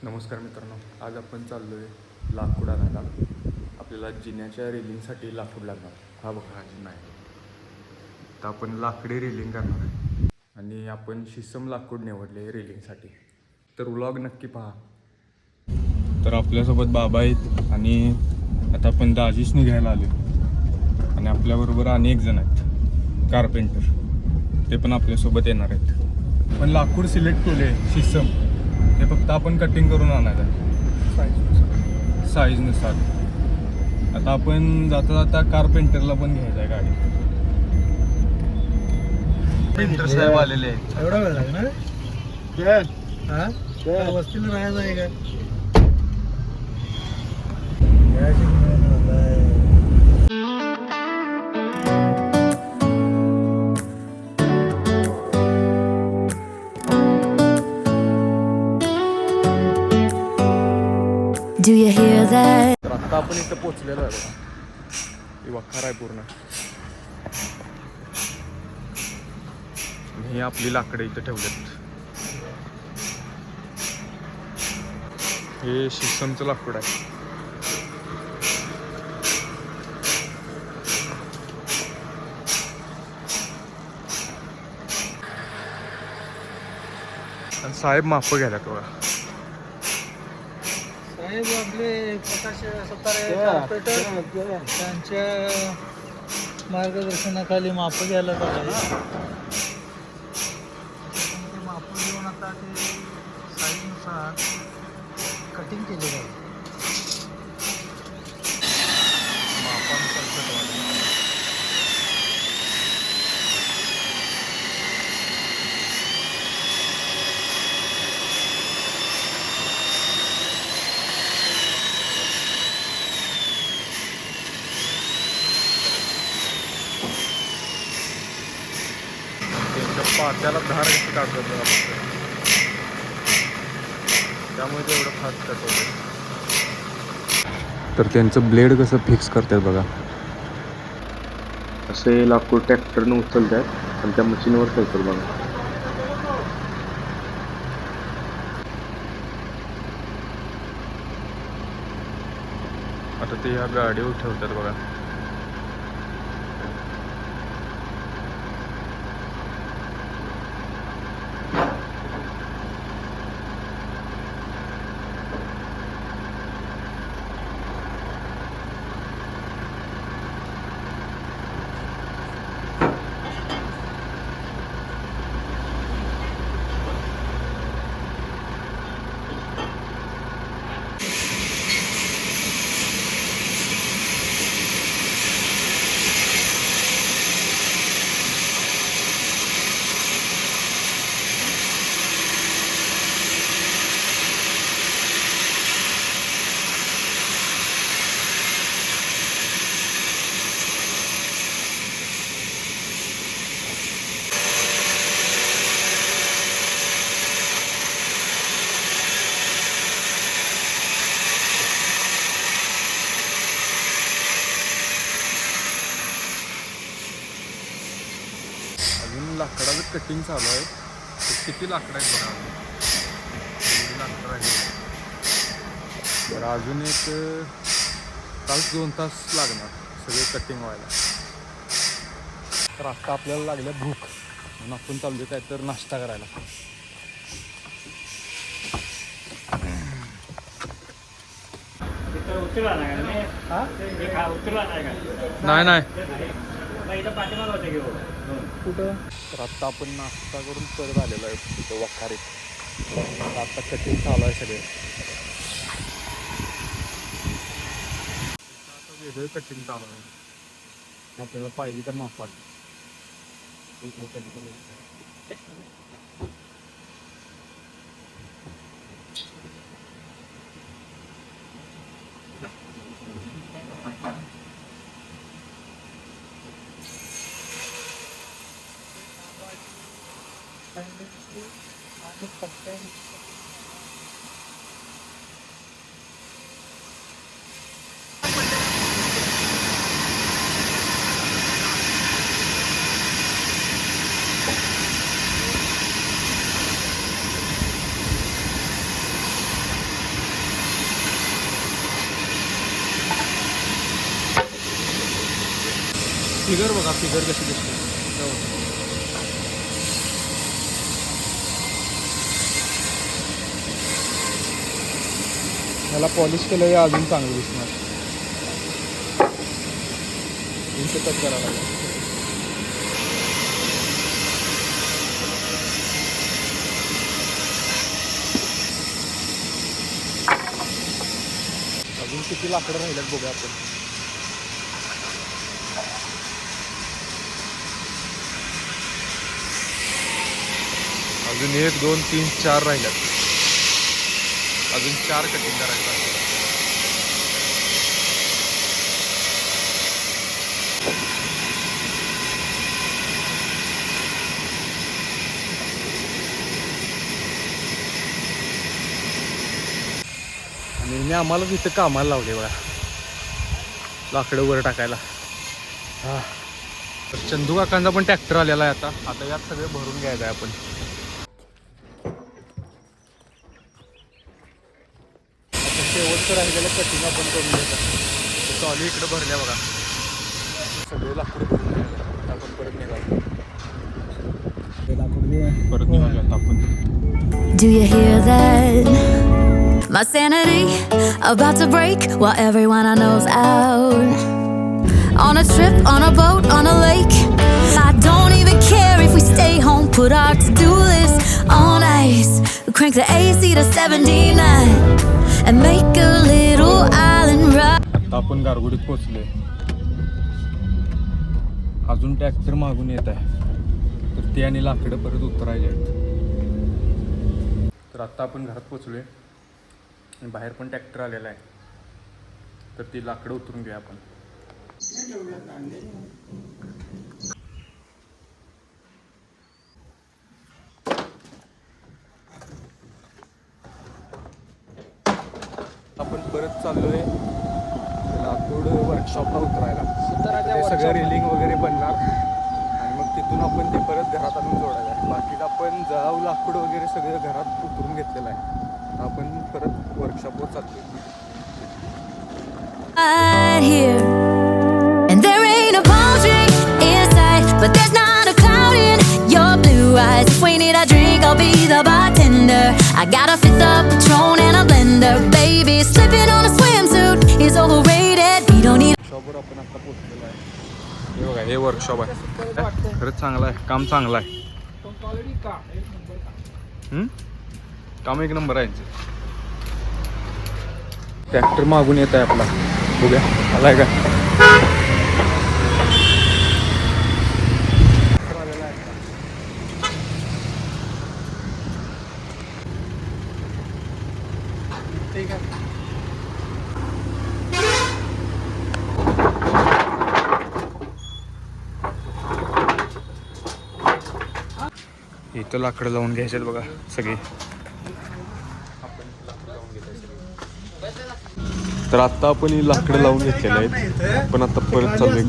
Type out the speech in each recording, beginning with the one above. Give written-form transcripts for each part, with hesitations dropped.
नमस्कार मित्रांनो, आज आपण चाललो आहे लाकूड आणायला. आपल्याला जिन्याच्या रेलिंगसाठी लाकूड लागणार. हा बघा हा जिना आहे. तर आपण लाकडी रेलिंग करणार आहे आणि आपण शिसम लाकूड निवडले रेलिंगसाठी. तर व्लॉग नक्की पहा. तर आपल्यासोबत बाबा आहेत आणि आता आपण दाजीसनी घ्यायला आलो आणि आपल्याबरोबर अनेक जण आहेत कार्पेंटर, ते पण आपल्यासोबत येणार आहेत. पण लाकूड सिलेक्ट केले शिसम, ते फक्त आपण कटिंग करून आणायचं साईजनुसार. आता आपण जाता जाता कारपेंटरला पण घ्यायचं आहे गाडी. पेंटर साहेब आलेले आहेत. एवढा वेळ लागणार वस्तीला राहायचं आहे काय? Do you hear that? तर आता आपण इथं पोचलेलो आहे बघा. ही वखार आहे पूर्ण. ही आपली लाकडं इथं ठेवलेत. हे शिसमचं लाकूड आहे. आणि साहेब माप घ्यायलात बघा. साहेब आपले प्रकाश सत्तारे कॉर्पोरेटर, त्यांच्या मार्गदर्शनाखाली माप घ्यायला पाहिजे. ते माप घेऊन आता ते साईजनुसार कटिंग केले जाईल. पात्याला धार कशी काढतात बघा फक्त, त्यामुळे ते एवढं फास्ट कट होतं. तर त्यांचं ब्लेड कसं फिक्स करतात बघा. असे लाकूड ट्रॅक्टरनं उचलतात आणि त्या मशीनवर ठेवतात बघा. आता ते ह्या गाडीवर ठेवतात बघा. लाकडाचं कटिंग चालू आहे. किती लाकडं आहेत बघा. एवढी लाकडं आहे. तर अजून एक तास 2 तास लागणार सगळे कटिंग व्हायला. तर आता आपल्याला लागल्या भूक म्हणून आपण चाललो काय तर नाश्ता करायला. नाही नाही कुठं? तर आत्ता आपण नाश्ता करून परत आलेलो आहे तिथं वखारीत. आता कटिंग चालू आहे सगळे. आता वेगळं कटिंग चालू आहे. आपल्याला पाहिजे तर माफ वाटतं. फिगर बघा, फिगर कशी दिसते. याला पॉलिश केलं अजून चांगलं दिसणार. इंच कट करावं लागेल. अजून किती लाकडं राहिल्यात बघूया आपण. अजून 1 2 3 4 राहिल्यात. अजून 4 कटिंग करायचं आहे. आणि मी आम्हाला तिथं कामाला लावले बघा, लाकडं वर टाकायला. हा, तर चंदू काकांचा पण ट्रॅक्टर आलेला आहे. आता यात सगळे भरून घ्यायचं आहे आपण. आता शेवटचं राहिलेलं कटिंग आपण करून घ्यायचं. ट्रॉली इकडे भरल्या बघा, सगळे लाकडं भरून घ्यायला. आपण परत निघालो, परत निघालो आता आपण. Do you hear that? My sanity about to break while everyone I know's out. On a trip, on a boat, on a lake. I don't even care if we stay home, put our to-do list on ice. Crank the AC to 79 and make a little island ride. आता आपण गारगोडीत पोहोचलोय. अजून tractor मागून येत आहे, तर ते आणि लाकडं परत उतरायचे आहेत. तर आत्ता आपण घरात पोचलोय आणि बाहेर पण ट्रॅक्टर आलेला आहे, तर ती लाकडं उतरून घेऊया आपण. आपण परत चाललोय लाकूड वर्कशॉपला उतरायला. ते सगळं रेलिंग वगैरे बनणार आणि मग तिथून आपण ते परत घरात आणून जोडायला. बाकीचं आपण जाऊ लाकूड वगैरे सगळं घरात उतरून घेतलेलं आहे. आपण परत वर्कशॉपवर चाललोय. Here and there ain't a palm tree inside, but there's not a cloud in your blue eyes. If we need a drink, I'll be the bartender. I got a fifth of Patron and a blender. Baby, slipping on a swimsuit is overrated. We don't need. वर्कशॉपवर आपण आता पोहोचलेलो आहे. हे बघा, हे workshop आहे. खरंच चांगलं आहे, काम चांगलं आहे. काम एक नंबर आहे. ट्रॅक्टर मागून येत आहे आपला, बघूया आलाय का. ठीक आहे. इथं लाकडं लावून घ्यायच्यात बघा सगळी. तर आता आपण ही लाकडं लावून घेतलेली आहेत, पण आता परत चालू.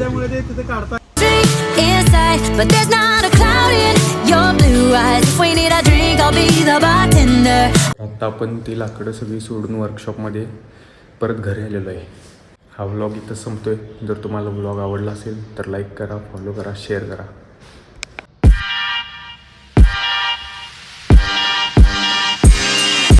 Inside, but there's not a cloud in your blue eyes. If we need a drink, I'll be the bartender. आता आपण ती लाकडं सगळी सोडून वर्कशॉपमध्ये परत घरी आलेलो आहे. हा व्लॉग इथं संपतोय. जर तुम्हाला व्लॉग आवडला असेल तर लाईक करा, फॉलो करा, शेअर करा.